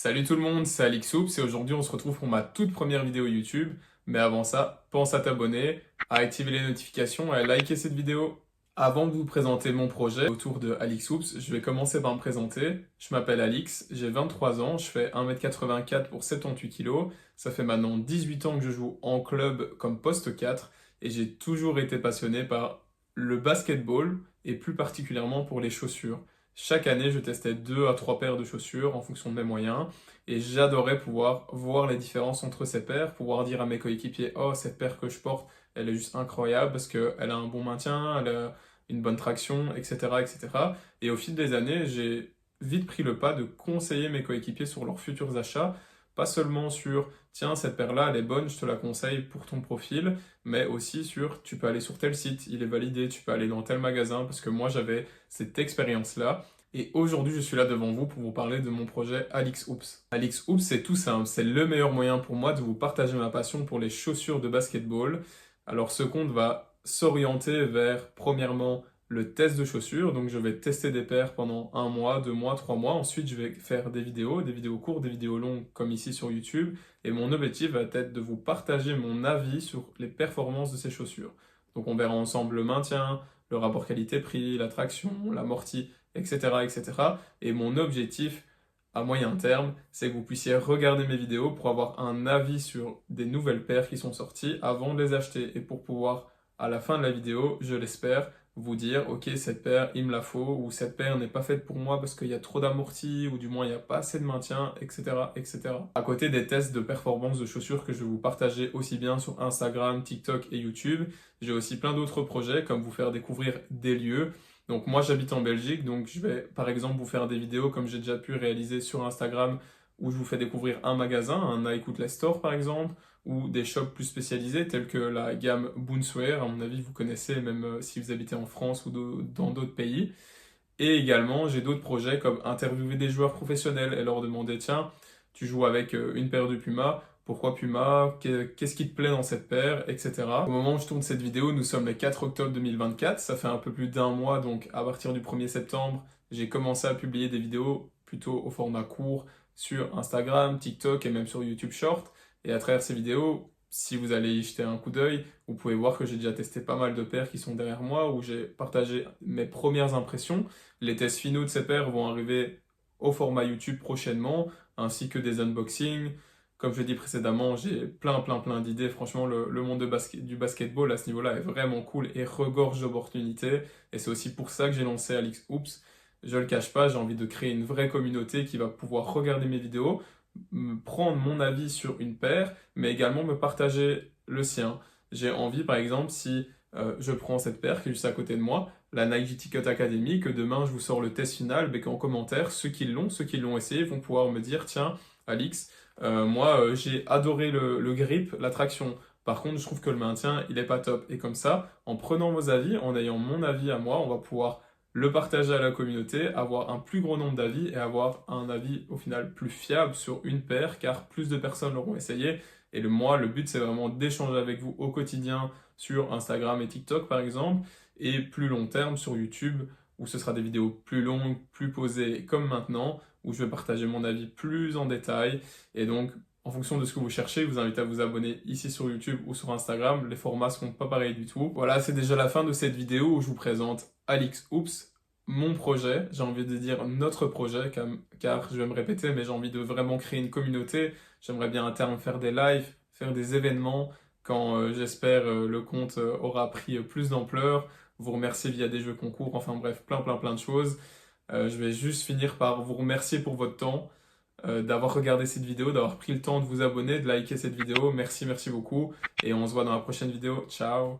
Salut tout le monde, c'est Alixoups et aujourd'hui on se retrouve pour ma toute première vidéo YouTube. Mais avant ça, pense à t'abonner, à activer les notifications et à liker cette vidéo. Avant de vous présenter mon projet autour de Alixoups, je vais commencer par me présenter. Je m'appelle Alix, j'ai 23 ans, je fais 1m84 pour 78 kg. Ça fait maintenant 18 ans que je joue en club comme poste 4 et j'ai toujours été passionné par le basketball et plus particulièrement pour les chaussures. Chaque année, je testais 2 à 3 paires de chaussures en fonction de mes moyens et j'adorais pouvoir voir les différences entre ces paires, pouvoir dire à mes coéquipiers, oh, cette paire que je porte, elle est juste incroyable parce qu'elle a un bon maintien, elle a une bonne traction, etc., etc. Et au fil des années, j'ai vite pris le pas de conseiller mes coéquipiers sur leurs futurs achats, pas seulement sur, tiens, cette paire-là, elle est bonne, je te la conseille pour ton profil, mais aussi sur, tu peux aller sur tel site, il est validé, tu peux aller dans tel magasin, parce que moi, j'avais cette expérience-là. Et aujourd'hui, je suis là devant vous pour vous parler de mon projet AlixHoops. AlixHoops, c'est tout simple, c'est le meilleur moyen pour moi de vous partager ma passion pour les chaussures de basketball. Alors, ce compte va s'orienter vers, premièrement, le test de chaussures. Donc, je vais tester des paires pendant 1 mois, 2 mois, 3 mois. Ensuite, je vais faire des vidéos courtes, des vidéos longues, comme ici sur YouTube. Et mon objectif va être de vous partager mon avis sur les performances de ces chaussures. Donc, on verra ensemble le maintien, le rapport qualité-prix, la traction, l'amorti, etc., etc. Et mon objectif à moyen terme, c'est que vous puissiez regarder mes vidéos pour avoir un avis sur des nouvelles paires qui sont sorties avant de les acheter et pour pouvoir, à la fin de la vidéo, je l'espère, vous dire, ok, cette paire, il me la faut, ou cette paire n'est pas faite pour moi parce qu'il y a trop d'amorti, ou du moins il n'y a pas assez de maintien, etc., etc. À côté des tests de performance de chaussures que je vais vous partager aussi bien sur Instagram, TikTok et YouTube, j'ai aussi plein d'autres projets comme vous faire découvrir des lieux. Donc moi j'habite en Belgique, donc je vais par exemple vous faire des vidéos comme j'ai déjà pu réaliser sur Instagram où je vous fais découvrir un magasin, un Nike Store par exemple, ou des shops plus spécialisés tels que la gamme Boonswear, à mon avis vous connaissez même si vous habitez en France ou dans d'autres pays. Et également j'ai d'autres projets comme interviewer des joueurs professionnels et leur demander tiens, tu joues avec une paire de Puma, pourquoi Puma, qu'est-ce qui te plaît dans cette paire, etc. Au moment où je tourne cette vidéo, nous sommes le 4 octobre 2024, ça fait un peu plus d'1 mois, donc à partir du 1er septembre, j'ai commencé à publier des vidéos plutôt au format court sur Instagram, TikTok et même sur YouTube Short. Et à travers ces vidéos, si vous allez y jeter un coup d'œil, vous pouvez voir que j'ai déjà testé pas mal de paires qui sont derrière moi, où j'ai partagé mes premières impressions. Les tests finaux de ces paires vont arriver au format YouTube prochainement, ainsi que des unboxings. Comme je l'ai dit précédemment, j'ai plein d'idées. Franchement, le monde du basketball à ce niveau-là est vraiment cool et regorge d'opportunités. Et c'est aussi pour ça que j'ai lancé AlixHoops. Je le cache pas, j'ai envie de créer une vraie communauté qui va pouvoir regarder mes vidéos, prendre mon avis sur une paire, mais également me partager le sien. J'ai envie, par exemple, si je prends cette paire qui est juste à côté de moi, la Nike GT Cut Academy, que demain je vous sors le test final, mais qu'en commentaire, ceux qui l'ont essayé, vont pouvoir me dire, tiens, Alix, moi j'ai adoré le grip, la traction. Par contre, je trouve que le maintien, il est pas top. Et comme ça, en prenant vos avis, en ayant mon avis à moi, on va pouvoir le partager à la communauté, avoir un plus gros nombre d'avis et avoir un avis au final plus fiable sur une paire car plus de personnes l'auront essayé. Et le but c'est vraiment d'échanger avec vous au quotidien sur Instagram et TikTok par exemple et plus long terme sur YouTube où ce sera des vidéos plus longues, plus posées comme maintenant où je vais partager mon avis plus en détail. Et donc en fonction de ce que vous cherchez, je vous invite à vous abonner ici sur YouTube ou sur Instagram. Les formats seront pas pareils du tout. Voilà, c'est déjà la fin de cette vidéo où je vous présente AlixHoops, mon projet. J'ai envie de dire notre projet, car je vais me répéter, mais j'ai envie de vraiment créer une communauté. J'aimerais bien à terme faire des lives, faire des événements quand j'espère le compte aura pris plus d'ampleur. Vous remercier via des jeux concours, enfin bref, plein de choses. Je vais juste finir par vous remercier pour votre temps d'avoir regardé cette vidéo, d'avoir pris le temps de vous abonner, de liker cette vidéo. Merci beaucoup. Et on se voit dans la prochaine vidéo. Ciao!